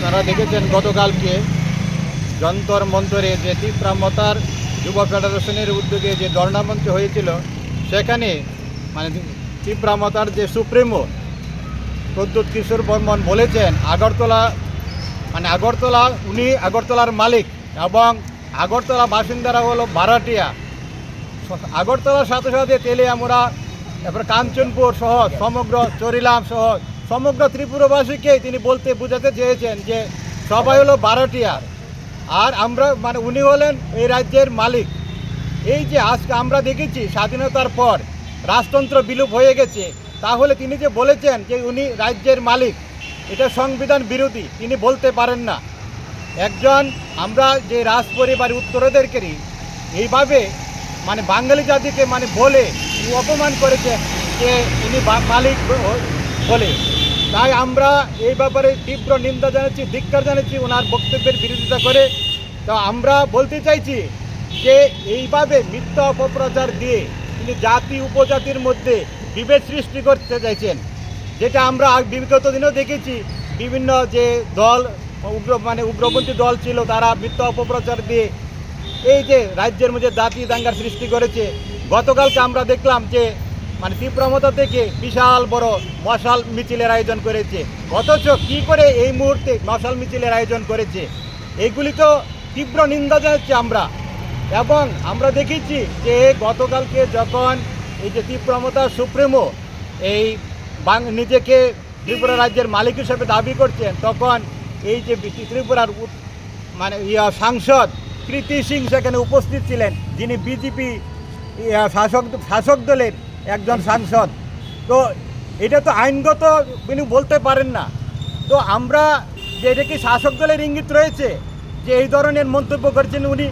আপনারা দেখেছেন গতকালকে যন্তর মন্তরে যে তীব্রামতার যুব ফেডারেশনের উদ্যোগে যে ধর্ণামঞ্চ হয়েছিল, সেখানে মানে তীব্রামতার যে সুপ্রিমো প্রদ্যুৎ কিশোর বর্মন বলেছেন উনি আগরতলার মালিক এবং আগরতলা বাসিন্দারা হলো ভাড়াটিয়া। আগরতলার সাথে সাথে তেলিয়ামুড়া, তারপর কাঞ্চনপুর সহ সমগ্র চরিলাম সহ সমগ্র ত্রিপুরাবাসীকে তিনি বোঝাতে চেয়েছেন যে সবাই হলো ভাড়াটিয়া, আর আমরা উনি হলেন এই রাজ্যের মালিক। এই যে আজকে আমরা দেখেছি স্বাধীনতার পর রাজতন্ত্র বিলুপ হয়ে গেছে, তাহলে তিনি যে বলেছেন যে উনি রাজ্যের মালিক, এটা সংবিধান বিরোধী, তিনি বলতে পারেন না। একজন আমরা যে রাজ পরিবার উত্তরদেরকেই এইভাবে বাঙালি জাতিকে বলে অপমান করেছেন যে উনি মালিক বলে, তাই আমরা এই ব্যাপারে তীব্র নিন্দা জানাচ্ছি, ধিক্কার জানাচ্ছি ওনার বক্তব্যের বিরোধিতা করে। তো আমরা বলতে চাইছি যে এইভাবে মিথ্যা অপপ্রচার দিয়ে তিনি জাতি উপজাতির মধ্যে বিভেদ সৃষ্টি করতে চাইছেন, যেটা আমরা বিগত দিনেও দেখেছি। বিভিন্ন যে দল উগ্রপন্থী দল ছিল, তারা মিথ্যা অপপ্রচার দিয়ে এই যে রাজ্যের মধ্যে জাতি দাঙ্গার সৃষ্টি করেছে। গতকালকে আমরা দেখলাম যে তীব্রামতা থেকে বিশাল বড় মশাল মিছিলের আয়োজন করেছে, অথচ কী করে এই মুহূর্তে মশাল মিছিলের আয়োজন করেছে, এগুলি তো তীব্র নিন্দা জানাচ্ছি আমরা। এবং আমরা দেখেছি যে গতকালকে যখন এই যে তীব্রামতা সুপ্রিমো এই নিজেকে ত্রিপুরা রাজ্যের মালিক হিসেবে দাবি করছেন, তখন এই যে ত্রিপুরার সাংসদ কৃতি সিং সেখানে উপস্থিত ছিলেন, যিনি বিজেপি শাসক দলের একজন সাংসদ। তো এটা তো আইনগত তিনি বলতে পারেন না। তো আমরা যে এটা কি শাসক দলের ইঙ্গিত রয়েছে যে এই ধরনের মন্তব্য করছেন উনি,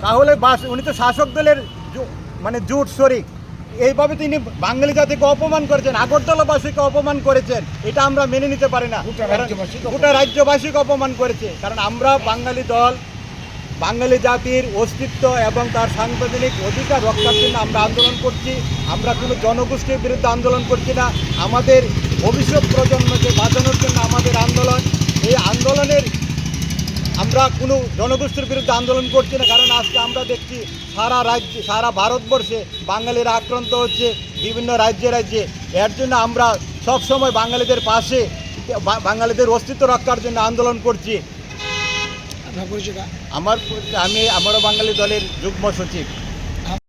তাহলে উনি তো শাসক দলের জুট শরিক। এইভাবে তিনি বাঙালি জাতিকে অপমান করেছেন, আগরতলাবাসীকে অপমান করেছেন, এটা আমরা মেনে নিতে পারি না। গোটা রাজ্যবাসীকে অপমান করেছে, কারণ আমরা বাঙালি দল বাঙালি জাতির অস্তিত্ব এবং তার সাংবিধানিক অধিকার রক্ষার জন্য আমরা আন্দোলন করছি। আমরা কোনো জনগোষ্ঠীর বিরুদ্ধে আন্দোলন করছি না, আমাদের ভবিষ্যৎ প্রজন্মকে বাঁচানোর জন্য আমাদের আন্দোলন। এই আন্দোলনের আমরা কোনো জনগোষ্ঠীর বিরুদ্ধে আন্দোলন করছি না, কারণ আজকে আমরা দেখছি সারা ভারতবর্ষে বাঙালিরা আক্রান্ত হচ্ছে বিভিন্ন রাজ্যে। এর জন্য আমরা সবসময় বাঙালিদের পাশে, বাঙালিদের অস্তিত্ব রক্ষার জন্য আন্দোলন করছি। আমারও বাঙালি দলের যুগ্ম সচিব।